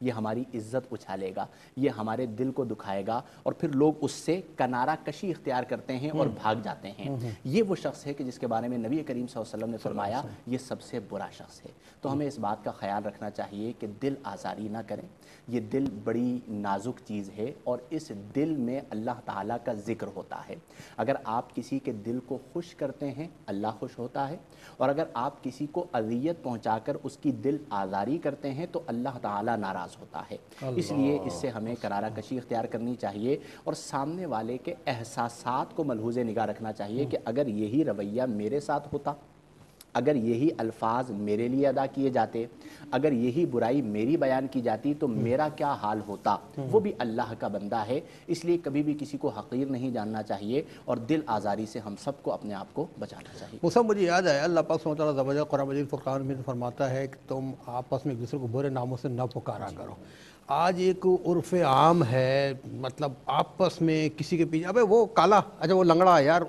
یہ ہماری عزت اچھالے گا، یہ ہمارے دل کو دکھائے گا، اور پھر لوگ اس سے کنارہ کشی اختیار کرتے ہیں اور بھاگ جاتے ہیں۔ یہ وہ شخص ہے کہ جس کے بارے میں نبی کریم صلی اللہ علیہ وسلم نے فرمایا یہ سب سے برا شخص ہے۔ تو ہمیں اس بات کا خیال رکھنا چاہیے کہ دل آزاری نہ کریں، یہ دل بڑی نازک چیز ہے، اور اس دل میں اللہ تعالیٰ کا ذکر ہوتا ہے۔ اگر آپ کسی کے دل کو خوش کرتے ہیں اللہ خوش ہوتا ہے، اور اگر آپ کسی کو اذیت پہنچا کر اس کی دل آزاری کرتے ہیں تو اللہ تعالیٰ ناراض ہوتا ہے۔ اس لیے اس سے ہمیں کنارہ کشی اختیار کرنی چاہیے، اور سامنے والے کے احساسات کو ملحوظ نگاہ رکھنا چاہیے کہ اگر یہی رویہ میرے ساتھ ہوتا، اگر یہی الفاظ میرے لیے ادا کیے جاتے، اگر یہی برائی میری بیان کی جاتی تو میرا کیا حال ہوتا۔ وہ بھی اللہ کا بندہ ہے، اس لیے کبھی بھی کسی کو حقیر نہیں جاننا چاہیے، اور دل آزاری سے ہم سب کو اپنے آپ کو بچانا چاہیے۔ وہ سب مجھے یاد ہے اللہ پاک سبحانہ وتعالیٰ زبردست قرآن مجید فرقان میں فرماتا ہے کہ تم آپس میں ایک دوسرے کو برے ناموں سے نہ پکارا کرو۔ آج ایک عرف عام ہے، مطلب آپس میں کسی کے پیچھے ابے وہ کالا، اچھا وہ لنگڑا یار،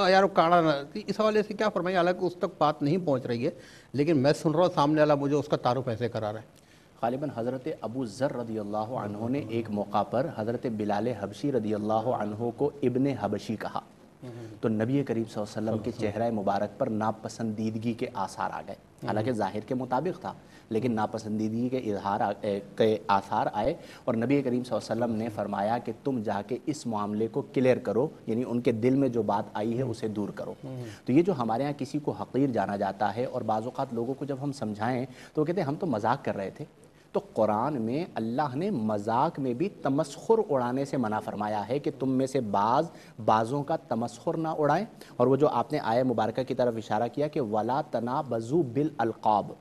یار وہ کاڑا نہ، اس حوالے سے کیا فرمائیں، حالانکہ اس تک بات نہیں پہنچ رہی ہے لیکن میں سن رہا ہوں سامنے والا مجھے اس کا تعارف ایسے کرا رہا ہے۔ غالباً حضرت ابو ذر رضی اللہ عنہ نے ایک موقع پر حضرت بلال حبشی رضی اللہ عنہ کو ابن حبشی کہا، تو نبی کریم صلی اللہ علیہ وسلم کے چہرہ مبارک پر ناپسندیدگی کے آثار آ گئے۔ حالانکہ ظاہر کے مطابق تھا، لیکن ناپسندیدگی کے کے آثار آئے، اور نبی کریم صلی اللہ علیہ وسلم نے فرمایا کہ تم جا کے اس معاملے کو کلیئر کرو، یعنی ان کے دل میں جو بات آئی ہے اسے دور کرو۔ تو یہ جو ہمارے ہاں کسی کو حقیر جانا جاتا ہے، اور بعض اوقات لوگوں کو جب ہم سمجھائیں تو وہ کہتے ہیں ہم تو مذاق کر رہے تھے، تو قرآن میں اللہ نے مذاق میں بھی تمسخر اڑانے سے منع فرمایا ہے کہ تم میں سے بعضوں کا تمسخر نہ اڑائیں، اور وہ جو آپ نے آیہ مبارکہ کی طرف اشارہ کیا کہ وَلَا تَنَابَزُوا بِالْأَلْقَابِ،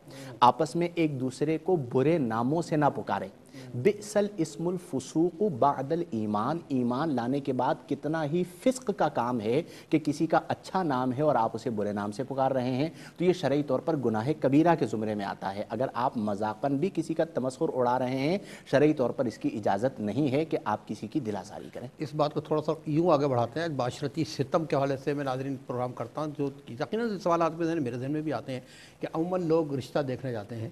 آپس میں ایک دوسرے کو برے ناموں سے نہ پکاریں۔ بئس الاسم الفسوق بعد الایمان، ایمان لانے کے بعد کتنا ہی فسق کا کام ہے کہ کسی کا اچھا نام ہے اور آپ اسے برے نام سے پکار رہے ہیں، تو یہ شرعی طور پر گناہ کبیرہ کے زمرے میں آتا ہے۔ اگر آپ مذاقاً بھی کسی کا تمسخر اڑا رہے ہیں، شرعی طور پر اس کی اجازت نہیں ہے کہ آپ کسی کی دل آزاری کریں۔ اس بات کو تھوڑا سا یوں آگے بڑھاتے ہیں، معاشرتی ستم کے حوالے سے میں ناظرین پروگرام کرتا ہوں، جو یقیناً سوالات میرے ذہن میں بھی آتے ہیں کہ عموماً لوگ رشتہ دیکھنے جاتے ہیں،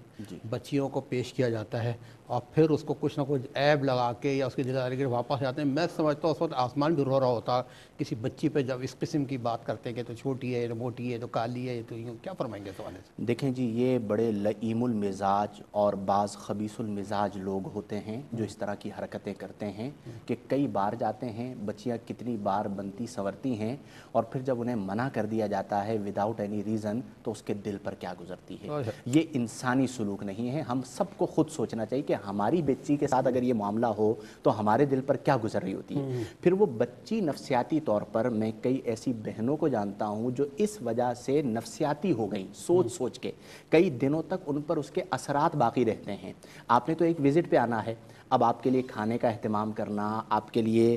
بچیوں کو پیش کیا جاتا ہے، اور پھر اس کو کچھ نہ کچھ عیب لگا کے یا اس کی دلداری کے واپس جاتے ہیں۔ میں سمجھتا ہوں اس وقت آسمان بھی رو رہا ہوتا کسی بچی پہ جب اس قسم کی بات کرتے ہیں کہ تو چھوٹی ہے، تو موٹی ہے، تو کالی ہے، تو یوں کیا فرمائیں گے اس حوالے سے؟ دیکھیں جی، یہ بڑے لئیم المزاج اور بعض خبیث المزاج لوگ ہوتے ہیں جو اس طرح کی حرکتیں کرتے ہیں کہ کئی بار جاتے ہیں، بچیاں کتنی بار بنتی سنورتی ہیں، اور پھر جب انہیں منع کر دیا جاتا ہے وداؤٹ اینی ریزن تو اس کے دل پر کیا گزرتی ہے۔ یہ انسانی سلوک نہیں ہے۔ ہم سب کو خود سوچنا چاہیے کہ ہماری بچی کے ساتھ اگر یہ معاملہ ہو تو ہمارے دل پر کیا گزر رہی ہوتی ہے۔ پھر وہ بچی نفسیاتی طور پر، میں کئی ایسی بہنوں کو جانتا ہوں جو اس وجہ سے نفسیاتی ہو گئی، سوچ کے کئی دنوں تک ان پر اس کے اثرات باقی رہتے ہیں۔ آپ نے تو ایک وزٹ پہ آنا ہے، اب آپ کے لیے کھانے کا اہتمام کرنا، آپ کے لیے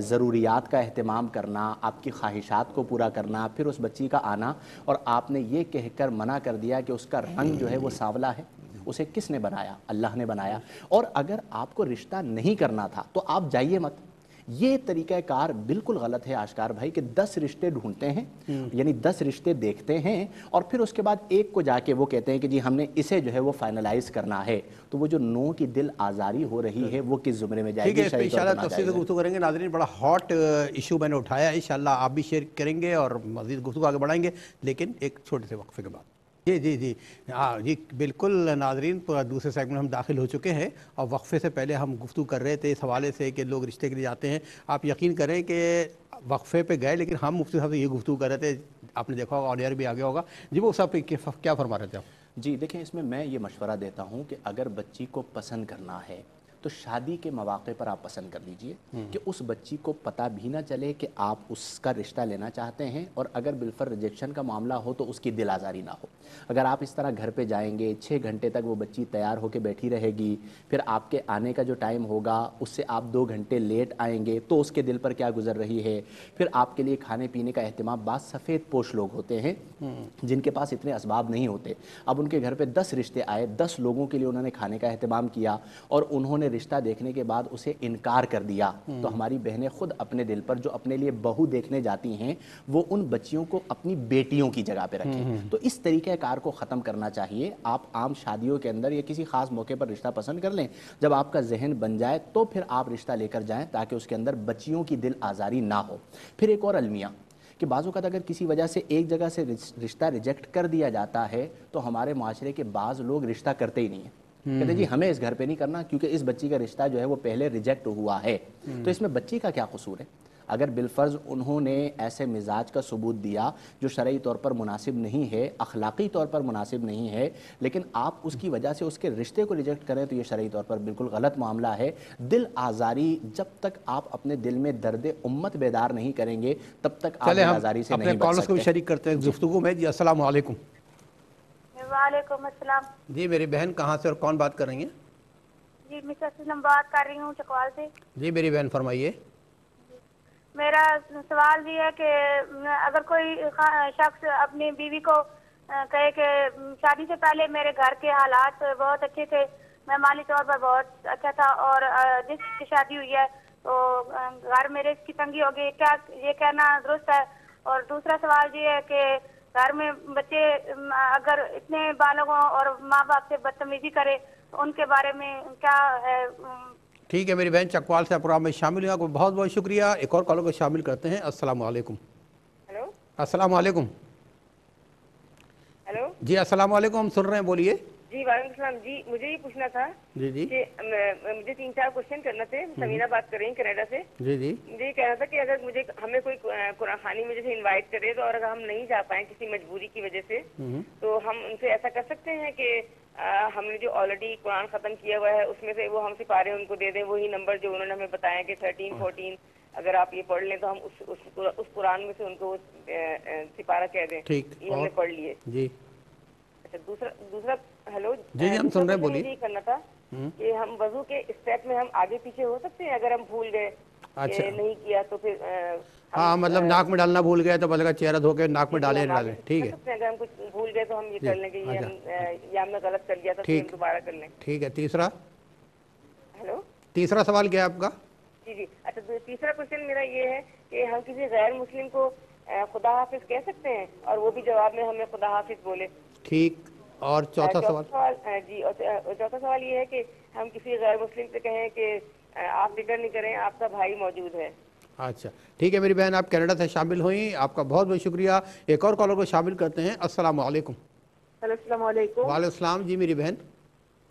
ضروریات کا اہتمام کرنا، آپ کی خواہشات کو پورا کرنا، پھر اس بچی کا آنا، اور آپ نے یہ کہہ کر منع کر دیا کہ اس کا رنگ جو ہے وہ سانولا ہے۔ اسے کس نے بنایا؟ اللہ نے بنایا۔ اور اگر آپ کو رشتہ نہیں کرنا تھا تو آپ جائیے مت۔ یہ طریقہ کار بالکل غلط ہے آشکار بھائی کہ 10 رشتے ڈھونڈتے ہیں، یعنی 10 رشتے دیکھتے ہیں، اور پھر اس کے بعد ایک کو جا کے وہ کہتے ہیں کہ جی ہم نے اسے جو ہے وہ فائنلائز کرنا ہے۔ تو وہ جو 9 کی دل آزاری ہو رہی ہے وہ کس زمرے میں جائے گی؟ ٹھیک ہے، اس پہ انشاءاللہ تفصیل سے گفتگو کریں گے۔ ناظرین، بڑا ہاٹ ایشو میں نے اٹھایا ہے، انشاءاللہ آپ بھی شیئر کریں گے اور مزید گفتگو آگے بڑھائیں گے، لیکن ایک چھوٹے سے وقفے کے بعد۔ جی ہاں جی بالکل ناظرین، دوسرے سیگمنٹ ہم داخل ہو چکے ہیں، اور وقفے سے پہلے ہم گفتگو کر رہے تھے اس حوالے سے کہ لوگ رشتے کے لیے جاتے ہیں۔ آپ یقین کریں کہ وقفے پہ گئے لیکن ہم مفتی صاحب سے یہ گفتگو کر رہے تھے، آپ نے دیکھا ہوگا، آڈیئر بھی آگے ہوگا۔ جی وہ صاحب کیا فرما رہے تھے آپ؟ جی دیکھیں، اس میں یہ مشورہ دیتا ہوں کہ اگر بچی کو پسند کرنا ہے تو شادی کے مواقع پر آپ پسند کر لیجئے کہ اس بچی کو پتہ بھی نہ چلے کہ آپ اس کا رشتہ لینا چاہتے ہیں، اور اگر بالفر ریجیکشن کا معاملہ ہو تو اس کی دل آزاری نہ ہو۔ اگر آپ اس طرح گھر پہ جائیں گے، 6 گھنٹے تک وہ بچی تیار ہو کے بیٹھی رہے گی، پھر آپ کے آنے کا جو ٹائم ہوگا اس سے آپ 2 گھنٹے لیٹ آئیں گے تو اس کے دل پر کیا گزر رہی ہے۔ پھر آپ کے لیے کھانے پینے کا اہتمام، بعض سفید پوش لوگ ہوتے ہیں جن کے پاس اتنے اسباب نہیں ہوتے، اب ان کے گھر پہ 10 رشتے آئے، 10 لوگوں کے لیے انہوں نے کھانے کا اہتمام کیا اور انہوں نے رشتہ دیکھنے کے بعد اسے انکار کر دیا تو ہماری بہنیں خود اپنے دل پر جو اپنے لیے بہو دیکھنے جاتی ہیں وہ ان بچیوں کو اپنی بیٹیوں کی جگہ پہ رکھیں. تو اس طریقہ کار کو ختم کرنا چاہیے. آپ عام شادیوں کے اندر یا کسی خاص موقع پر رشتہ پسند کر لیں, جب آپ کا ذہن بن جائے تو پھر آپ رشتہ لے کر جائیں تاکہ اس کے اندر بچیوں کی دل آزاری نہ ہو. پھر ایک اور المیہ کہ بعض اوقات اگر کسی وجہ سے ایک جگہ سے رشتہ ریجیکٹ کر دیا جاتا ہے تو ہمارے معاشرے کے بعض لوگ رشتہ کرتے ہی نہیں ہیں. کہتے جی ہمیں اس گھر پہ نہیں کرنا کیونکہ اس بچی کا رشتہ جو ہے وہ پہلے ریجیکٹ ہوا ہے. تو اس میں بچی کا کیا قصور ہے؟ اگر بالفرض انہوں نے ایسے مزاج کا ثبوت دیا جو شرعی طور پر مناسب نہیں ہے, اخلاقی طور پر مناسب نہیں ہے, لیکن آپ اس کی وجہ سے اس کے رشتے کو ریجیکٹ کریں تو یہ شرعی طور پر بالکل غلط معاملہ ہے. دل آزاری جب تک آپ اپنے دل میں درد امت بیدار نہیں کریں گے تب تک آپ دل آزاری سے نہیں بچ سکتے. کالرز کو بھی شریک کرتے ہیں گفتگو میں. جی السلام علیکم. وعلیکم السلام. جی میری بہن کہاں سے اور کون بات کر رہی ہیں؟ جی مسز اسلم بات کر رہی ہوں چکوال سے. جی میری بہن فرمائیے. میرا سوال یہ ہے کہ اگر کوئی شخص اپنی بیوی کو کہے کہ شادی سے پہلے میرے گھر کے حالات بہت اچھے تھے, میں مالی طور پر بہت اچھا تھا, اور جس کی شادی ہوئی ہے تو گھر میرے اس کی تنگی ہوگی, کیا یہ کہنا درست ہے؟ اور دوسرا سوال یہ ہے کہ گھر میں بچے اگر اتنے بالغ ہوں اور ماں باپ سے بدتمیزی کرے تو ان کے بارے میں کیا ہے؟ ٹھیک ہے میری بہن, چکوال سے پروگرام میں شامل ہوئے, آپ کو بہت بہت شکریہ. ایک اور کالر کو شامل کرتے ہیں. السلام علیکم. ہلو السلام علیکم. ہلو جی السلام علیکم, ہم سن رہے ہیں, بولیے. جی وعلیکم السلام. جی مجھے یہ پوچھنا تھا جی جی کہ مجھے 3-4 کوشچن کرنا تھے. سمیرہ بات کر رہی ہیں کینیڈا سے. جی جی مجھے یہ کہنا تھا کہ اگر ہمیں کوئی قرآن خوانی میں جیسے انوائٹ کرے تو اور اگر ہم نہیں جا پائیں کسی مجبوری کی وجہ سے تو ہم ان سے ایسا کر سکتے ہیں کہ ہم نے جو آلریڈی قرآن ختم کیا ہوا ہے اس میں سے وہ ہم سپارے ان کو دے دیں, وہی نمبر جو انہوں نے ہمیں بتایا کہ 13-14 اگر آپ یہ پڑھ لیں تو ہم اس قرآن میں سے ان کو سپارہ کہہ دیں. ٹھیک, یہ ہم اور نے پڑھ لیے. جی اچھا دوسرا ہیلو جی جی ہم دوسرا سن رہے ہیں, کوشچن بولیے. مجھے یہ کرنا تھا کہ ہم وضو کے اسٹیپ میں ہم آگے پیچھے ہو سکتے ہیں اگر ہم بھول گئے اچھا, کہ نہیں کیا تو پھر ہاں مطلب ناک میں ڈالنا بھول گئے تو بولے چہرہ دھو کے ناک میں جی ڈالے ہم نہ آگے ڈالیں. پیچھے ٹھیک کر ہے, سکتے ہیں اگر ہم کچھ بھول گئے تو ہم یہ جی کر لیں کہ یہ اچھا, ہم یا ہم نے غلط کر لیا تھا پھر ہم ٹھیک دوبارہ کر لیں. ٹھیک ہے. تیسرا ہیلو تیسرا سوال کیا ہے آپ کا؟ جی جی اچھا تیسرا کوشچن میرا یہ ہے کہ ہم کسی غیر مسلم کو خدا حافظ کہہ سکتے ہیں اور وہ بھی جواب میں ہمیں خدا حافظ بولے؟ ٹھیک, اور چوتھا سوال؟ جی اور چوتھا سوال یہ ہے کہ ہم کسی غیر مسلم سے کہیں کہ آپ فکر نہیں کریں آپ کا بھائی موجود ہے. اچھا ٹھیک ہے میری بہن, آپ کینیڈا سے شامل ہوئیں, آپ کا بہت بہت شکریہ. ایک اور کالر کو شامل کرتے ہیں. السلام علیکم. ہیلو السلام علیکم. وعلیکم السلام. جی میری بہن.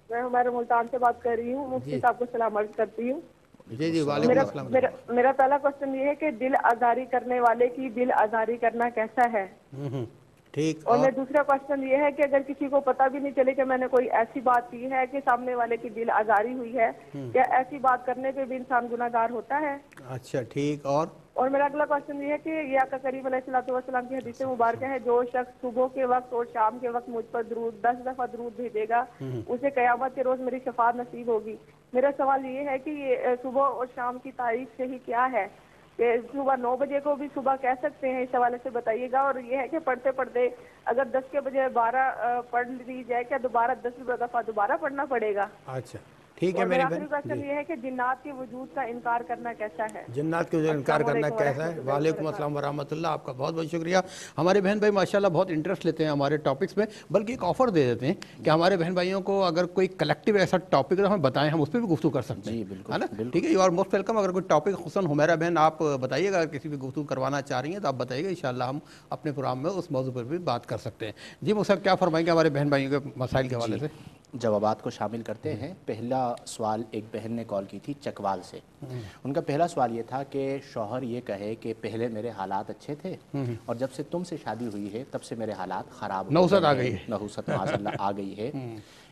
میں ہمارے ملتان سے بات کر رہی ہوں. مفتی جی صاحب کو سلام عرض کرتی ہوں. جی جی وعلیکم السلام. میرا پہلا کوشچن یہ ہے کہ دل آزاری کرنے والے کی دل آزاری کرنا کیسا ہے؟ ٹھیک, اور میں دوسرا کوشچن یہ ہے کہ اگر کسی کو پتہ بھی نہیں چلے کہ میں نے کوئی ایسی بات کی ہے کہ سامنے والے کی دل آزاری ہوئی ہے, کیا ایسی بات کرنے پہ بھی انسان گناہ گار ہوتا ہے؟ اچھا ٹھیک, اور میرا اگلا کوشچن یہ ہے کہ یہ آقا کریم علیہ الصلوۃ والسلام کی حدیث مبارکہ ہے, جو شخص صبح کے وقت اور شام کے وقت مجھ پر 10 دفعہ درود بھیجے گا اسے قیامت کے روز میری شفاعت نصیب ہوگی. میرا سوال یہ ہے کہ یہ صبح اور شام کی تاریخ سے ہی کیا ہے کہ صبح 9 بجے کو بھی صبح کہہ سکتے ہیں؟ اس حوالے سے بتائیے گا. اور یہ ہے کہ پڑھتے پڑھتے اگر 10 کے بجے 12 پڑھ لی جائے کیا دوبارہ 10 دفعہ دوبارہ پڑھنا پڑے گا؟ اچھا ٹھیک ہے اور میری میرا بہن. آخری کوشچن یہ ہے کہ جنات کے وجود کا انکار کرنا کیسا ہے؟ جنات کے جو انکار السلام کرنا علیکم کیسا ہے؟ ورحمۃ اللہ وعلیکم وبرکاتہ. السلام ورحمۃ اللہ. آپ کا بہت بہت شکریہ. ہمارے بہن بھائی ماشاءاللہ بہت انٹرسٹ لیتے ہیں ہمارے ٹاپکس میں, بلکہ ایک آفر دے دیتے ہیں کہ ہمارے بہن بھائیوں کو اگر کوئی کلیکٹیو ایسا ٹاپک ہے ہمیں بتائیں, ہم اس پہ بھی گفتگو کر سکتے ہیں. جی بالکل ہے نا, بالکل. ٹھیک ہے, یو آر موسٹ ویلکم. اگر کوئی ٹاپک خصوصاً حمیرہ بہن آپ بتائیے گا, اگر کسی بھی گفتگو کروانا چاہ رہی ہیں تو آپ بتائیے گا, انشاءاللہ ہم اپنے پروگرام میں اس موضوع پر بھی بات کر سکتے ہیں. جی وہ صاحب کیا فرمائیں گے ہمارے بہن بھائیوں کے مسائل کے حوالے جی سے؟ جوابات کو شامل کرتے ہیں. پہلا سوال ایک بہن نے کال کی تھی چکوال سے. ان کا پہلا سوال یہ تھا کہ شوہر یہ کہے کہ پہلے میرے حالات اچھے تھے اور جب سے تم سے شادی ہوئی ہے تب سے میرے حالات خراب ہو نحوست آ گئے گئی ہیں. ہے. نحوست معاذ اللہ آ گئی ہے.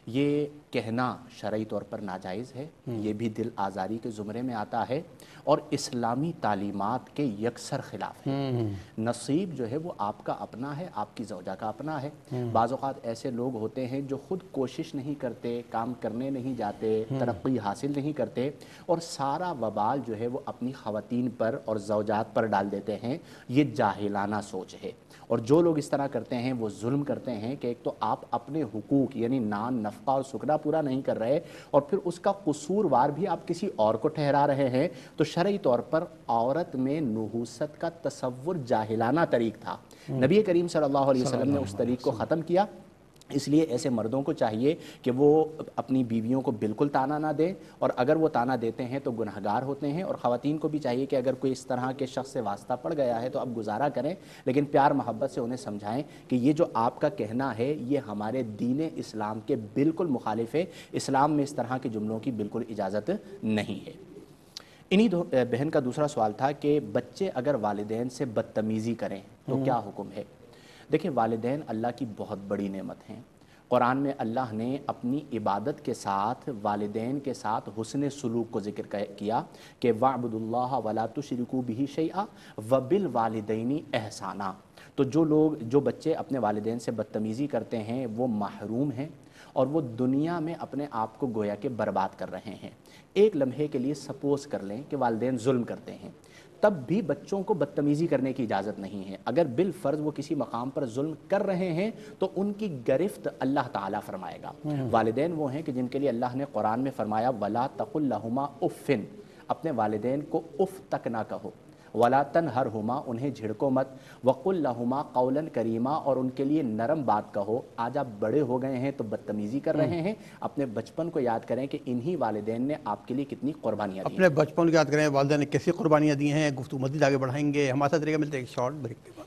یہ کہنا شرعی طور پر ناجائز ہے, یہ بھی دل آزاری کے زمرے میں آتا ہے اور اسلامی تعلیمات کے یکسر خلاف ہے. نصیب جو ہے وہ آپ کا اپنا ہے, آپ کی زوجہ کا اپنا ہے. بعض اوقات ایسے لوگ ہوتے ہیں جو خود کوشش نہیں کرتے, کام کرنے نہیں جاتے, ترقی حاصل نہیں کرتے اور سارا وبال جو ہے وہ اپنی خواتین پر اور زوجات پر ڈال دیتے ہیں. یہ جاہلانہ سوچ ہے. اور جو لوگ اس طرح کرتے ہیں وہ ظلم کرتے ہیں کہ ایک تو آپ اپنے حقوق یعنی نان نفقہ نفقہ اور سکنا پورا نہیں کر رہے اور پھر اس کا قصوروار بھی آپ کسی اور کو ٹھہرا رہے ہیں تو شرعی طور پر عورت میں نحوست کا تصور جاہلانہ طریق تھا. نبی کریم صلی اللہ علیہ وسلم نے اس طریق کو ختم کیا. اس لیے ایسے مردوں کو چاہیے کہ وہ اپنی بیویوں کو بالکل طعنہ نہ دیں اور اگر وہ طعنہ دیتے ہیں تو گنہگار ہوتے ہیں. اور خواتین کو بھی چاہیے کہ اگر کوئی اس طرح کے شخص سے واسطہ پڑ گیا ہے تو اب گزارا کریں لیکن پیار محبت سے انہیں سمجھائیں کہ یہ جو آپ کا کہنا ہے یہ ہمارے دین اسلام کے بالکل مخالف ہے. اسلام میں اس طرح کے جملوں کی بالکل اجازت نہیں ہے. انہی بہن کا دوسرا سوال تھا کہ بچے اگر والدین سے بدتمیزی کریں تو کیا حکم ہے؟ دیکھیں والدین اللہ کی بہت بڑی نعمت ہیں. قرآن میں اللہ نے اپنی عبادت کے ساتھ والدین کے ساتھ حسن سلوک کو ذکر کیا کہ وَاعْبُدُوا اللَّهَ وَلَا تُشْرِكُوا بِهِ شَيْئًا وَبِالْوَالِدَيْنِ إِحْسَانًا. تو جو بچے اپنے والدین سے بدتمیزی کرتے ہیں وہ محروم ہیں اور وہ دنیا میں اپنے آپ کو گویا کہ برباد کر رہے ہیں. ایک لمحے کے لیے سپوز کر لیں کہ والدین ظلم کرتے ہیں تب بھی بچوں کو بدتمیزی کرنے کی اجازت نہیں ہے. اگر بالفرض وہ کسی مقام پر ظلم کر رہے ہیں تو ان کی گرفت اللہ تعالیٰ فرمائے گا. والدین وہ ہیں کہ جن کے لیے اللہ نے قرآن میں فرمایا وَلَا تَقُلْ لَهُمَا اُفٍّ. اپنے والدین کو اف تک نہ کہو. وَلَا تَنْهَرْهُمَا انہیں جھڑکو مت. وَقُلْ لَهُمَا قَوْلًا كَرِيمًا اور ان کے لیے نرم بات کہو. آج آپ بڑے ہو گئے ہیں تو بدتمیزی کر رہے ہیں. اپنے بچپن کو یاد کریں کہ انہی والدین نے آپ کے لیے کتنی قربانیاں دی. اپنے بچپن کو یاد کریں والدین نے کیسی قربانیاں دی ہیں. گفتگو مزید آگے بڑھائیں گے. ہمارے ساتھ طریقہ ملتے ہیں ایک شارٹ بریک کے بعد.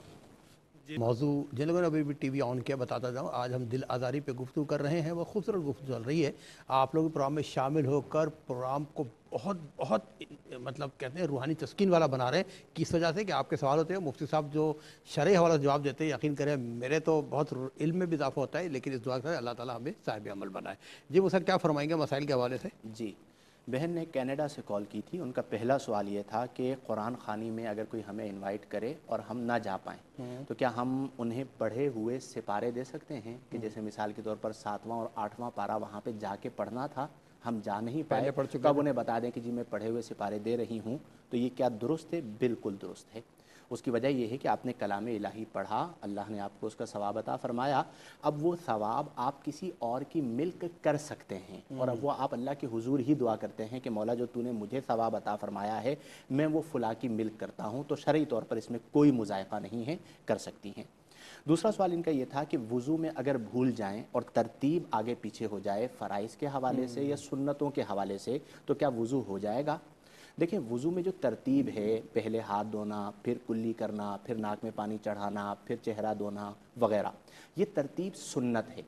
موضوع جن لوگوں نے ابھی بھی ٹی وی آن کیا بتاتا جاؤں آج ہم دل آزاری پہ گفتگو کر رہے ہیں. وہ خوبصورت گفتگو چل رہی ہے. آپ لوگ پروگرام میں شامل ہو کر پروگرام کو بہت مطلب کہتے ہیں روحانی تسکین والا بنا رہے ہیں. کس وجہ سے کہ آپ کے سوال ہوتے ہیں مفتی صاحب جو شرعی حوالہ سے جواب دیتے ہیں. یقین کریں میرے تو بہت علم میں بھی اضافہ ہوتا ہے لیکن اس دعا سے اللہ تعالیٰ ہمیں صاحب عمل بنائے. جی وہ سر کیا فرمائیں گے مسائل کے حوالے سے؟ جی بہن نے کینیڈا سے کال کی تھی. ان کا پہلا سوال یہ تھا کہ قرآن خوانی میں اگر کوئی ہمیں انوائٹ کرے اور ہم نہ جا پائیں تو کیا ہم انہیں پڑھے ہوئے سپارے دے سکتے ہیں کہ جیسے مثال کے طور پر 7واں اور 8واں پارہ وہاں پہ جا کے پڑھنا تھا ہم جا نہیں پائے تو اب انہیں بتا دیں کہ جی میں پڑھے ہوئے سپارے دے رہی ہوں تو یہ کیا درست ہے؟ بالکل درست ہے. اس کی وجہ یہ ہے کہ آپ نے کلام الہی پڑھا اللہ نے آپ کو اس کا ثواب عطا فرمایا. اب وہ ثواب آپ کسی اور کی ملک کر سکتے ہیں اور اب وہ آپ اللہ کے حضور ہی دعا کرتے ہیں کہ مولا جو تو نے مجھے ثواب عطا فرمایا ہے میں وہ فلاں کی ملک کرتا ہوں. تو شرعی طور پر اس میں کوئی مذائقہ نہیں ہے, کر سکتی ہیں. دوسرا سوال ان کا یہ تھا کہ وضو میں اگر بھول جائیں اور ترتیب آگے پیچھے ہو جائے فرائض کے حوالے سے یا سنتوں کے حوالے سے تو کیا وضو ہو جائے گا؟ دیکھیں وضو میں جو ترتیب ہے پہلے ہاتھ دھونا پھر کلی کرنا پھر ناک میں پانی چڑھانا پھر چہرہ دھونا وغیرہ یہ ترتیب سنت ہے.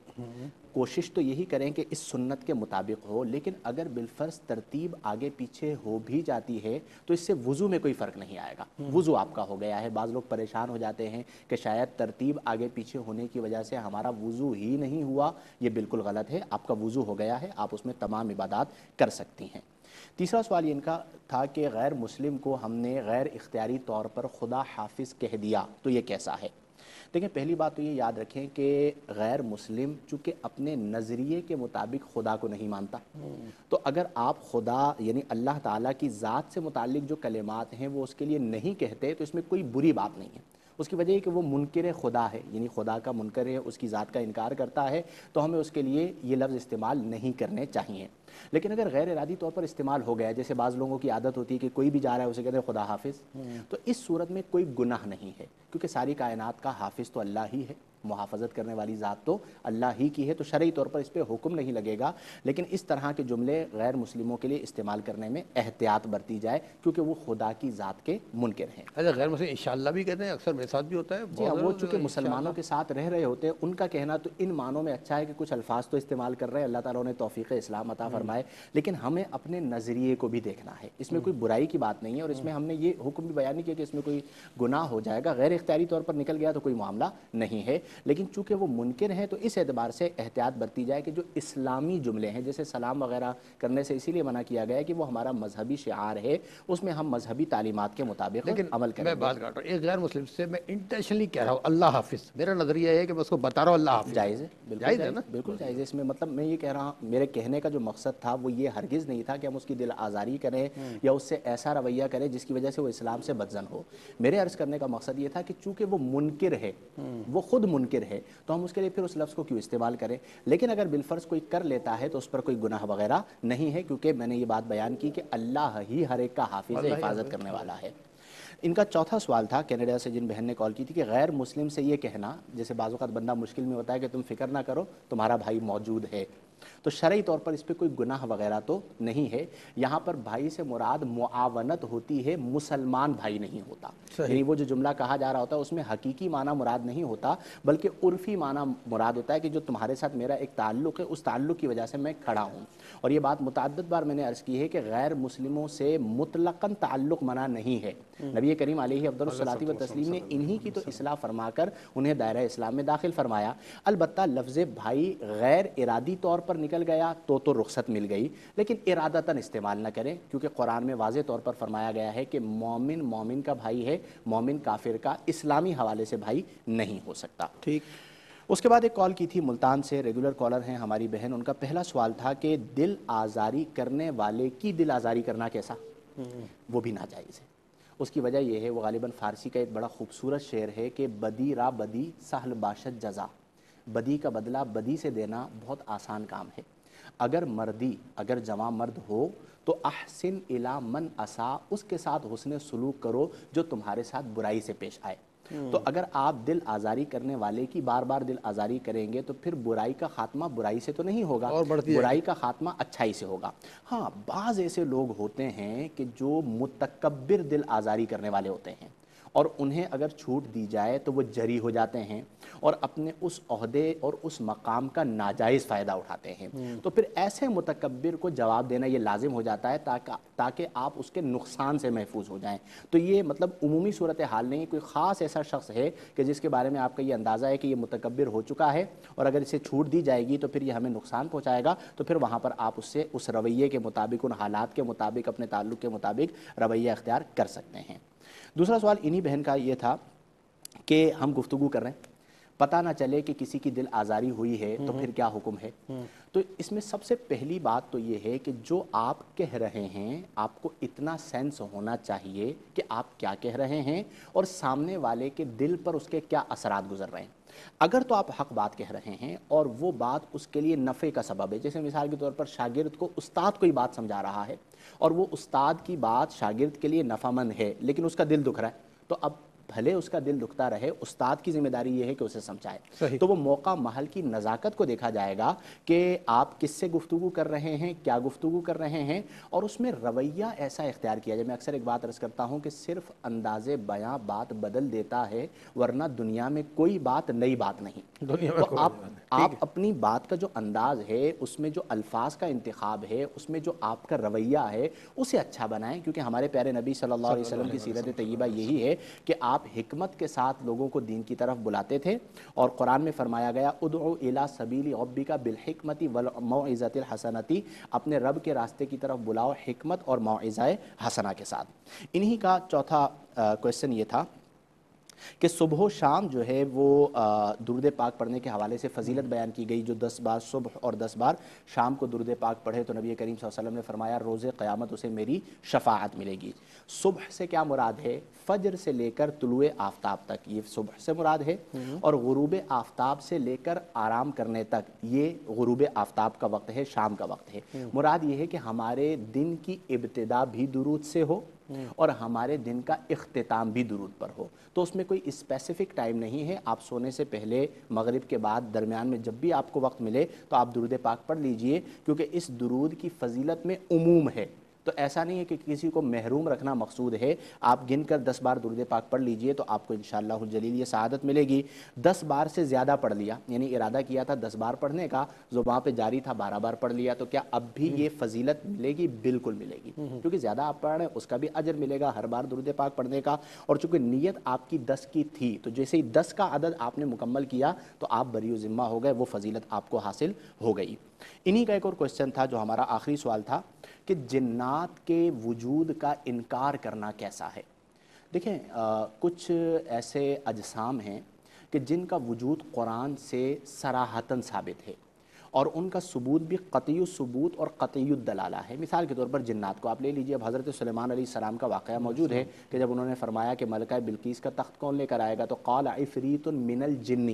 کوشش تو یہی کریں کہ اس سنت کے مطابق ہو لیکن اگر بالفرض ترتیب آگے پیچھے ہو بھی جاتی ہے تو اس سے وضو میں کوئی فرق نہیں آئے گا. وضو آپ کا ہو گیا ہے. بعض لوگ پریشان ہو جاتے ہیں کہ شاید ترتیب آگے پیچھے ہونے کی وجہ سے ہمارا وضو ہی نہیں ہوا. یہ بالکل غلط ہے. آپ کا وضو ہو گیا ہے, آپ اس میں تمام عبادات کر سکتی ہیں. تیسرا سوال ان کا تھا کہ غیر مسلم کو ہم نے غیر اختیاری طور پر خدا حافظ کہہ دیا تو یہ کیسا ہے؟ دیکھیں پہلی بات تو یہ یاد رکھیں کہ غیر مسلم چونکہ اپنے نظریے کے مطابق خدا کو نہیں مانتا تو اگر آپ خدا یعنی اللہ تعالیٰ کی ذات سے متعلق جو کلمات ہیں وہ اس کے لیے نہیں کہتے تو اس میں کوئی بری بات نہیں ہے. اس کی وجہ یہ کہ وہ منکر خدا ہے یعنی خدا کا منکر ہے, اس کی ذات کا انکار کرتا ہے تو ہمیں اس کے لیے یہ لفظ استعمال نہیں کرنے چاہیے. لیکن اگر غیر ارادی طور پر استعمال ہو گیا جیسے بعض لوگوں کی عادت ہوتی ہے کہ کوئی بھی جا رہا ہے اسے کہتے ہیں خدا حافظ تو اس صورت میں کوئی گناہ نہیں ہے کیونکہ ساری کائنات کا حافظ تو اللہ ہی ہے, محافظت کرنے والی ذات تو اللہ ہی کی ہے تو شرعی طور پر اس پہ حکم نہیں لگے گا. لیکن اس طرح کے جملے غیر مسلموں کے لیے استعمال کرنے میں احتیاط برتی جائے کیونکہ وہ خدا کی ذات کے منکر ہیں. اچھا غیر مسلم انشاءاللہ بھی کہتے ہیں, اکثر میرے ساتھ بھی ہوتا ہے. جی وہ چونکہ مسلمانوں کے ساتھ رہ رہے ہوتے ہیں ان کا کہنا تو ان معنوں میں اچھا ہے کہ کچھ الفاظ تو استعمال کر رہے ہیں, اللہ تعالیٰ نے توفیق اسلام عطا فرمائے, لیکن ہمیں اپنے نظریے کو بھی دیکھنا ہے. اس میں کوئی برائی کی بات نہیں ہے اور اس میں ہم نے یہ حکم بھی بیان نہیں کیا کہ اس میں کوئی گناہ ہو جائے گا. غیر اختیاری طور پر نکل گیا تو کوئی معاملہ نہیں ہے, لیکن چونکہ وہ منکر ہیں تو اس اعتبار سے احتیاط برتی جائے کہ جو اسلامی جملے ہیں جیسے سلام وغیرہ کرنے سے اسی لیے منع کیا گیا ہے کہ وہ ہمارا مذہبی شعار ہے, اس میں ہم مذہبی تعلیمات کے مطابق عمل کریں. میں بات کر رہا ہوں ایک غیر مسلم سے میں انٹینشنلی کہہ رہا ہوں اللہ حافظ, میرا نظریہ ہے کہ میں اس کو بتا رہا ہوں اللہ حافظ. جائز ہے, جائز ہے نا, بالکل جائز ہے. اس میں مطلب میں یہ کہہ رہا ہوں میرے کہنے کا جو مقصد تھا وہ یہ ہرگز نہیں تھا کہ ہم اس کی دل آزاری کریں یا اس سے ایسا رویہ کریں جس کی وجہ سے وہ اسلام سے بدزن ہو. میرے عرض کرنے کا مقصد یہ تھا کہ چونکہ وہ منکر ہے, وہ خود منکر منکر ہے تو ہم اس کے لیے پھر اس لفظ کو کیوں استعمال کریں. لیکن اگر بالفرض کوئی کر لیتا ہے تو اس پر کوئی گناہ وغیرہ نہیں ہے، کیونکہ میں نے یہ بات بیان کی کہ اللہ ہی ہر ایک کا حافظ حفاظت کرنے والا ہے. ان کا چوتھا سوال تھا کینیڈا سے جن بہن نے کال کی تھی کہ غیر مسلم سے یہ کہنا، جیسے بعض اوقات بندہ مشکل میں ہوتا ہے کہ تم فکر نہ کرو تمہارا بھائی موجود ہے، تو شرعی طور پر اس پہ کوئی گناہ وغیرہ تو نہیں ہے. یہاں پر بھائی سے مراد معاونت ہوتی ہے، مسلمان بھائی نہیں ہوتا. یعنی وہ جو جملہ کہا جا رہا ہوتا ہے اس میں حقیقی معنی مراد نہیں ہوتا بلکہ عرفی معنی مراد ہوتا ہے کہ جو تمہارے ساتھ میرا ایک تعلق ہے اس تعلق کی وجہ سے میں کھڑا ہوں. اور یہ بات متعدد بار میں نے عرض کی ہے کہ غیر مسلموں سے مطلقاً تعلق منع نہیں ہے. نبی کریم علیہ افضل الصلاۃ والتسلیم نے انہی کی تو اصلاح فرما کر انہیں دائرہ اسلام میں داخل فرمایا. البتہ لفظ بھائی غیر ارادی طور پر نکل گیا تو رخصت مل گئی، لیکن ارادتاً استعمال نہ کریں، کیونکہ قرآن میں واضح طور پر فرمایا گیا ہے کہ مومن مومن کا بھائی ہے، مومن کافر کا اسلامی حوالے سے بھائی نہیں ہو سکتا. ٹھیک. اس کے بعد ایک کال کی تھی ملتان سے، ریگولر کالر ہیں ہماری بہن. ان کا پہلا سوال تھا کہ دل آزاری کرنے والے کی دل آزاری کرنا کیسا، وہ بھی ناجائز ہے. اس کی وجہ یہ ہے، وہ غالباً فارسی کا ایک بڑا خوبصورت شعر ہے کہ بدی را بدی سہل باشد جزا، بدی کا بدلہ بدی سے دینا بہت آسان کام ہے. اگر جوان مرد ہو تو احسن الی من اسا، اس کے ساتھ حسن سلوک کرو جو تمہارے ساتھ برائی سے پیش آئے. تو اگر آپ دل آزاری کرنے والے کی بار بار دل آزاری کریں گے تو پھر برائی کا خاتمہ برائی سے تو نہیں ہوگا، برائی کا خاتمہ اچھائی سے ہوگا. ہاں بعض ایسے لوگ ہوتے ہیں کہ جو متکبر دل آزاری کرنے والے ہوتے ہیں اور انہیں اگر چھوٹ دی جائے تو وہ جری ہو جاتے ہیں اور اپنے اس عہدے اور اس مقام کا ناجائز فائدہ اٹھاتے ہیں. تو پھر ایسے متکبر کو جواب دینا یہ لازم ہو جاتا ہے تاکہ آپ اس کے نقصان سے محفوظ ہو جائیں. تو یہ مطلب عمومی صورتحال نہیں، کوئی خاص ایسا شخص ہے کہ جس کے بارے میں آپ کا یہ اندازہ ہے کہ یہ متکبر ہو چکا ہے اور اگر اسے چھوٹ دی جائے گی تو پھر یہ ہمیں نقصان پہنچائے گا، تو پھر وہاں پر آپ اس سے اس رویے کے مطابق، ان حالات کے مطابق، اپنے تعلق کے مطابق رویہ اختیار کر سکتے ہیں. دوسرا سوال انہی بہن کا یہ تھا کہ ہم گفتگو کر رہے ہیں، پتہ نہ چلے کہ کسی کی دل آزاری ہوئی ہے تو پھر کیا حکم ہے. تو اس میں سب سے پہلی بات تو یہ ہے کہ جو آپ کہہ رہے ہیں آپ کو اتنا سینس ہونا چاہیے کہ آپ کیا کہہ رہے ہیں اور سامنے والے کے دل پر اس کے کیا اثرات گزر رہے ہیں. اگر تو آپ حق بات کہہ رہے ہیں اور وہ بات اس کے لیے نفع کا سبب ہے، جیسے مثال کے طور پر شاگرد کو استاد کوئی بات سمجھا رہا ہے اور وہ استاد کی بات شاگرد کے لیے نفع مند ہے لیکن اس کا دل دکھ رہا ہے، تو اب بھلے اس کا دل دکھتا رہے، استاد کی ذمہ داری یہ ہے کہ اسے سمجھائے. تو وہ موقع محل کی نزاکت کو دیکھا جائے گا کہ آپ کس سے گفتگو کر رہے ہیں، کیا گفتگو کر رہے ہیں، اور اس میں رویہ ایسا اختیار کیا جائے. میں اکثر ایک بات عرض کرتا ہوں کہ صرف انداز بیاں بات بدل دیتا ہے، ورنہ دنیا میں کوئی بات نئی بات نہیں. تو آپ اپنی بات کا جو انداز ہے، اس میں جو الفاظ کا انتخاب ہے، اس میں جو آپ کا رویہ ہے اسے اچھا بنائیں، کیونکہ ہمارے پیارے نبی صلی اللہ علیہ وسلم کی سیرت طیبہ یہی ہے کہ آپ حکمت کے ساتھ لوگوں کو دین کی طرف بلاتے تھے. اور قرآن میں فرمایا گیا ادعو الی سبیل ربک بالحکمت والموعظۃ الحسنۃ، اپنے رب کے راستے کی طرف بلاؤ حکمت اور موعظہ حسنہ کے ساتھ. انہی کا چوتھا کویسچن یہ تھا کہ صبح و شام جو ہے وہ درود پاک پڑھنے کے حوالے سے فضیلت بیان کی گئی، جو 10 بار صبح اور 10 بار شام کو درود پاک پڑھے تو نبی کریم صلی اللہ علیہ وسلم نے فرمایا روز قیامت اسے میری شفاعت ملے گی. صبح سے کیا مراد ہے؟ فجر سے لے کر طلوع آفتاب تک یہ صبح سے مراد ہے، اور غروب آفتاب سے لے کر آرام کرنے تک یہ غروب آفتاب کا وقت ہے، شام کا وقت ہے. مراد یہ ہے کہ ہمارے دن کی ابتدا بھی درود سے ہو اور ہمارے دن کا اختتام بھی درود پر ہو. تو اس میں کوئی اسپیسیفک ٹائم نہیں ہے، آپ سونے سے پہلے، مغرب کے بعد، درمیان میں جب بھی آپ کو وقت ملے تو آپ درود پاک پڑھ لیجئے، کیونکہ اس درود کی فضیلت میں عموم ہے. تو ایسا نہیں ہے کہ کسی کو محروم رکھنا مقصود ہے. آپ گن کر 10 بار درود پاک پڑھ لیجئے تو آپ کو انشاءاللہ الجلیل یہ سعادت ملے گی. 10 بار سے زیادہ پڑھ لیا، یعنی ارادہ کیا تھا 10 بار پڑھنے کا، زبان پہ جاری تھا 12 بار پڑھ لیا، تو کیا اب بھی یہ فضیلت ملے گی؟ بالکل ملے گی، کیونکہ زیادہ آپ پڑھ رہے ہیں اس کا بھی اجر ملے گا ہر بار درود پاک پڑھنے کا. اور چونکہ نیت آپ کی 10 کی تھی تو جیسے ہی 10 کا عدد آپ نے مکمل کیا تو آپ بری و ذمہ ہو گئے، وہ فضیلت آپ کو حاصل ہو گئی. انہی کا ایک اور کویسچن تھا جو ہمارا آخری سوال تھا کہ جنات کے وجود کا انکار کرنا کیسا ہے. دیکھیں کچھ ایسے اجسام ہیں کہ جن کا وجود قرآن سے صراحتاً ثابت ہے اور ان کا ثبوت بھی قطعی الثبوت اور قطعی الدلالہ ہے. مثال کے طور پر جنات کو آپ لے لیجئے. اب حضرت سلیمان علیہ السلام کا واقعہ موجود ہے کہ جب انہوں نے فرمایا کہ ملکہ بلقیس کا تخت کون لے کر آئے گا تو قال عفریت من الجن،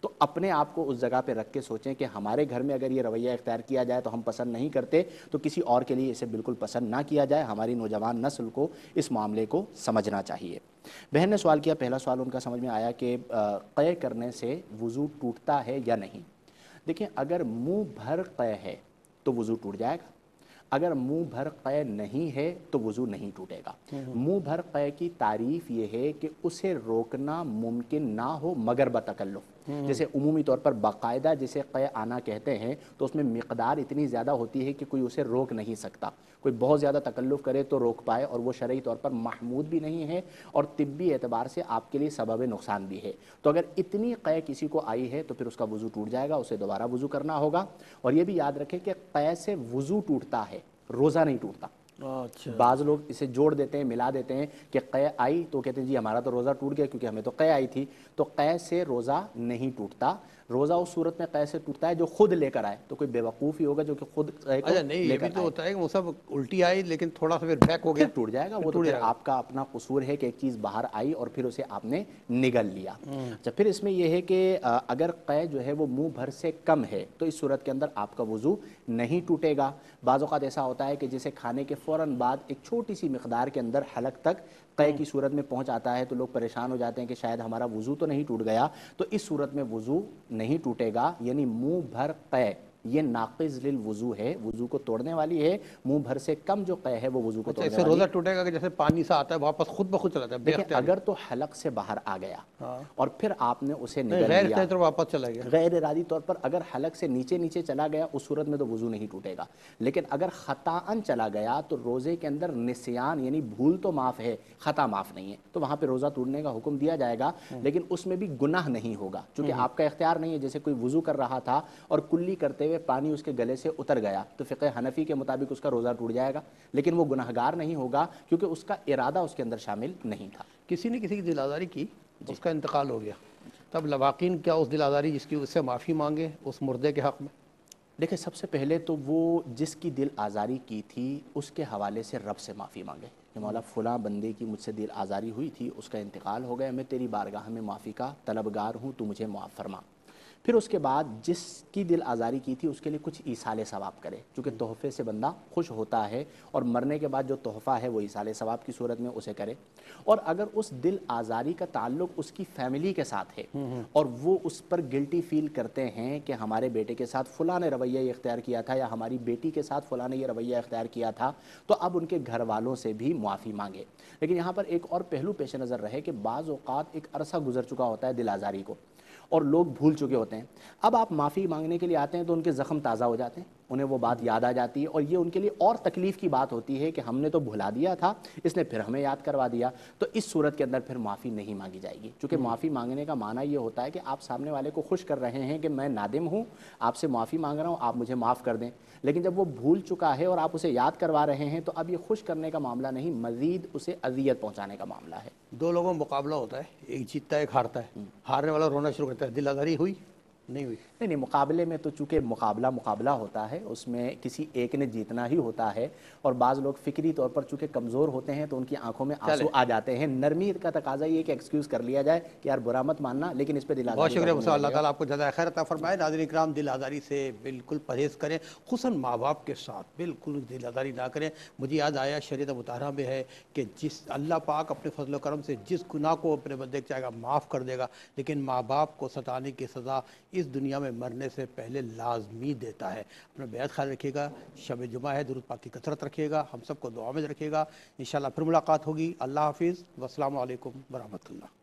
تو اپنے آپ کو اس جگہ پہ رکھ کے سوچیں کہ ہمارے گھر میں اگر یہ رویہ اختیار کیا جائے تو ہم پسند نہیں کرتے، تو کسی اور کے لیے اسے بالکل پسند نہ کیا جائے۔ ہماری نوجوان نسل کو اس معاملے کو سمجھنا چاہیے۔ بہن نے سوال کیا، پہلا سوال ان کا سمجھ میں آیا کہ قے کرنے سے وضو ٹوٹتا ہے یا نہیں۔ دیکھیں، اگر منہ بھر قے ہے تو وضو ٹوٹ جائے گا، اگر منہ بھر قے نہیں ہے تو وضو نہیں ٹوٹے گا۔ منہ بھر قے کی تعریف یہ ہے کہ اسے روکنا ممکن نہ ہو مگر بتکلف۔ جیسے عمومی طور پر باقاعدہ جسے قے آنا کہتے ہیں تو اس میں مقدار اتنی زیادہ ہوتی ہے کہ کوئی اسے روک نہیں سکتا، کوئی بہت زیادہ تکلف کرے تو روک پائے، اور وہ شرعی طور پر محمود بھی نہیں ہے اور طبی اعتبار سے آپ کے لیے سبب نقصان بھی ہے۔ تو اگر اتنی قے کسی کو آئی ہے تو پھر اس کا وضو ٹوٹ جائے گا، اسے دوبارہ وضو کرنا ہوگا۔ اور یہ بھی یاد رکھیں کہ قے سے وضو ٹوٹتا ہے، روزہ نہیں ٹوٹتا۔ اچھا، بعض لوگ اسے جوڑ دیتے ہیں، ملا دیتے ہیں کہ قے آئی تو کہتے ہیں جی ہمارا تو روزہ ٹوٹ گیا کیونکہ ہمیں تو قے آئی تھی۔ تو قے سے روزہ نہیں ٹوٹتا، روزہ اس صورت میں قے سے ٹوٹتا ہے جو خود لے کر آئے۔ تو کوئی بے وقوف ہی ہوگا جو کہ خود قے کو اچھا نہیں، لے یہ بھی کر تو آئے، ہوتا ہے کہ وہ سب الٹی آئی لیکن تھوڑا سا پھر بیک ہو پھر گیا، ٹوٹ جائے گا۔ وہ تو پھر آپ کا اپنا قصور ہے کہ ایک چیز باہر آئی اور پھر اسے آپ نے نگل لیا۔ اچھا، پھر اس میں یہ ہے کہ اگر قے جو ہے وہ منہ بھر سے کم ہے تو اس صورت کے اندر آپ کا وضو نہیں ٹوٹے گا۔ بعض اوقات ایسا ہوتا ہے کہ جسے کھانے کے فوراً بعد ایک چھوٹی سی مقدار کے اندر حلق تک قے کی صورت میں پہنچ آتا ہے تو لوگ پریشان ہو جاتے ہیں کہ شاید ہمارا وضو تو نہیں ٹوٹ گیا۔ تو اس صورت میں وضو نہیں ٹوٹے گا، یعنی منہ بھر قے یہ ناقض للوضو ہے، وضو کو توڑنے والی ہے۔ منہ بھر سے کم جو قے ہے وہ وضو کو اچھا، توڑنے اس سے والی ہے۔ روزہ ٹوٹے گا کہ جیسے پانی سا آتا ہے واپس خود بخود چلا جاتا ہے، بے دیکھیں، اختیاری؟ اگر تو حلق سے باہر آ گیا اور پھر آپ نے اسے نہیں، نگل غیر لیا اختیاری طور واپس چلا گیا۔ غیر ارادی طور پر، اگر حلق سے نیچے نیچے چلا گیا اس صورت میں تو وضو نہیں ٹوٹے گا۔ لیکن اگر خطاً چلا گیا تو روزے کے اندر نسیان یعنی بھول تو معاف ہے، خطا معاف نہیں ہے، تو وہاں پہ روزہ توڑنے کا حکم دیا جائے گا، لیکن اس میں بھی گناہ نہیں ہوگا چونکہ آپ کا اختیار نہیں ہے۔ جیسے کوئی وضو کر رہا تھا اور کلی کرتے ہوئے پانی اس کے گلے سے اتر گیا تو فقہ حنفی کے مطابق اس کا روزہ ٹوٹ جائے گا، لیکن وہ گناہگار نہیں ہوگا کیونکہ اس کا ارادہ اس کے اندر شامل نہیں تھا۔ کسی نے کسی کی دل آزاری کی، اس کا انتقال ہو گیا، تب لواقین کیا اس دل آزاری جس کی اس سے معافی مانگے اس مردے کے حق میں؟ دیکھیں، سب سے پہلے تو وہ جس کی دل آزاری کی تھی اس کے حوالے سے رب سے معافی مانگے کہ مولا فلاں بندے کی مجھ سے دل آزاری ہوئی تھی، اس کا انتقال ہو گیا، میں تیری بارگاہ میں معافی کا طلبگار ہوں، تو مجھے معاف فرما۔ پھر اس کے بعد جس کی دل آزاری کی تھی اس کے لیے کچھ ایصال ثواب کرے، چونکہ تحفے سے بندہ خوش ہوتا ہے اور مرنے کے بعد جو تحفہ ہے وہ ایصال ثواب کی صورت میں اسے کرے۔ اور اگر اس دل آزاری کا تعلق اس کی فیملی کے ساتھ ہے اور وہ اس پر گلٹی فیل کرتے ہیں کہ ہمارے بیٹے کے ساتھ فلاں نے رویہ یہ اختیار کیا تھا یا ہماری بیٹی کے ساتھ فلاں نے یہ رویہ اختیار کیا تھا، تو اب ان کے گھر والوں سے بھی معافی مانگے۔ لیکن یہاں پر ایک اور پہلو پیش نظر رہے کہ بعض اوقات ایک عرصہ گزر چکا ہوتا ہے دل آزاری کو اور لوگ بھول چکے ہوتے ہیں، اب آپ معافی مانگنے کے لیے آتے ہیں تو ان کے زخم تازہ ہو جاتے ہیں، انہیں وہ بات یاد آ جاتی ہے اور یہ ان کے لیے اور تکلیف کی بات ہوتی ہے کہ ہم نے تو بھلا دیا تھا، اس نے پھر ہمیں یاد کروا دیا۔ تو اس صورت کے اندر پھر معافی نہیں مانگی جائے گی، چونکہ معافی مانگنے کا معنی یہ ہوتا ہے کہ آپ سامنے والے کو خوش کر رہے ہیں کہ میں نادم ہوں، آپ سے معافی مانگ رہا ہوں، آپ مجھے معاف کر دیں۔ لیکن جب وہ بھول چکا ہے اور آپ اسے یاد کروا رہے ہیں تو اب یہ خوش کرنے کا معاملہ نہیں، مزید اسے اذیت پہنچانے کا معاملہ ہے۔ دو لوگوں میں مقابلہ ہوتا ہے، ایک جیتتا ہے ایک ہارتا ہے، ہارنے والا رونا شروع کرتا ہے، دل آزاری ہوئی نہیں ہوئی؟ نہیں، مقابلے میں تو چونکہ مقابلہ ہوتا ہے، اس میں کسی ایک نے جیتنا ہی ہوتا ہے، اور بعض لوگ فکری طور پر چونکہ کمزور ہوتے ہیں تو ان کی آنکھوں میں آنسو آ جاتے ہیں۔ نرمی کا تقاضا یہ کہ ایکسکیوز کر لیا جائے کہ یار برا مت ماننا، لیکن اس پہ دل آزاری۔ بہت شکریہ مصطفیٰ، اللہ تعالیٰ آپ کو جزائے خیر عطا فرمائے۔ ناظرین اکرام، دل آزاری سے بالکل پرہیز کریں، خصوصاً ماں باپ کے ساتھ بالکل دل آزاری نہ کریں۔ مجھے یاد آیا شریعت مطہرہ میں ہے کہ جس اللہ پاک اپنے فضل و کرم سے جس گناہ کو اپنے بندے چاہے گا معاف کر دے گا، لیکن ماں باپ کو ستانے کی سزا اس دنیا میں مرنے سے پہلے لازمی دیتا ہے۔ اپنا بیعت خیال رکھیے گا، شب جمعہ ہے، درود پاک کی کثرت رکھیے گا، ہم سب کو دعا میں رکھیے گا، انشاءاللہ پھر ملاقات ہوگی۔ اللہ حافظ، والسلام علیکم ورحمۃ اللہ۔